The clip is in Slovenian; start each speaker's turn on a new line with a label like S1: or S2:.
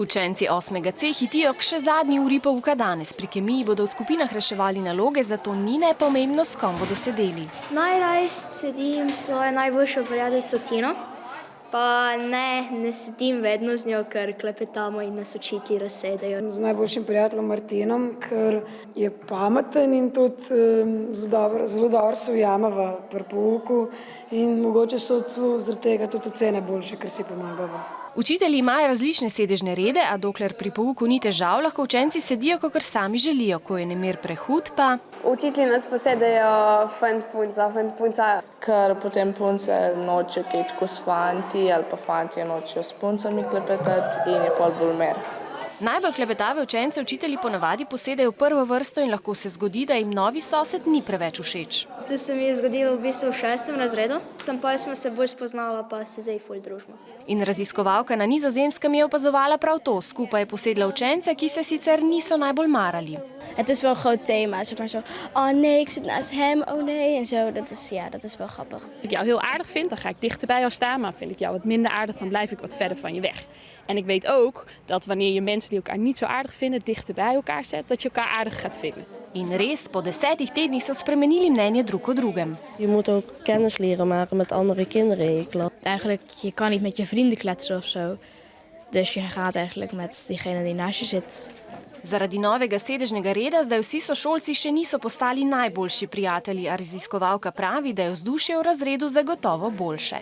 S1: Učenci 8. C hitijo k še zadnji uri pouka danes. Pri kemiji bodo v skupinah reševali naloge, zato ni nepomembno, s kom bodo sedeli.
S2: Najraje sedim s svojo najboljšo prijateljico Tino, pa ne sedim vedno z njo, ker klepetamo in nas učitelji razsedejo.
S3: Z najboljšim prijateljem Martinom, ker je pameten in tudi zelo dobro se ujameva pri pouku in mogoče so zaradi tega tudi ocene boljše, ker si pomagava.
S1: Učitelji imajo različne sedežne rede, a dokler pri pouku ni težav, lahko učenci sedijo, kakor sami želijo. Ko je nemir prehud, pa
S4: učitelji nas posedejo fant-punca.
S5: Ker potem punce nočejo kaj tako s fanti ali pa fantje nočejo s puncami klepetati in je pol bolj mer.
S1: Najbolj klepetave učence učitelji ponavadi posedejo v prvo vrsto in lahko se zgodi, da jim novi sosed ni preveč všeč.
S2: To se mi je zgodilo v bistvu v 6. razredu, pa smo se bolj spoznala, pa se zdaj ful družimo.
S1: In raziskovalka na Nizozemskem je opazovala prav to. Skupaj je posedla učence, ki se sicer niso najbolj marali.
S6: Het is wel een groot thema, zeg maar zo, oh nee, ik zit naast hem, oh nee, en zo. Dat is wel grappig.
S7: Als ik jou heel aardig vind, dan ga ik dichter bij jou staan, maar vind ik jou wat minder aardig, dan blijf ik wat verder van je weg. En ik weet ook dat wanneer je mensen die elkaar niet zo aardig vinden, dichter bij elkaar zet, dat je elkaar aardig gaat vinden.
S1: In res, po 10 tednih so spremenili mnenje drug o drugem.
S8: Je moet ook kennis leren maken met andere kinderen in je klas.
S6: Eigenlijk, je kan niet met je vrienden kletsen of zo. Dus je gaat eigenlijk met diegene die naast je zit.
S1: Zaradi novega sedežnega reda zdaj vsi sošolci še niso postali najboljši prijatelji, a raziskovalka pravi, da je vzdušje v razredu zagotovo boljše.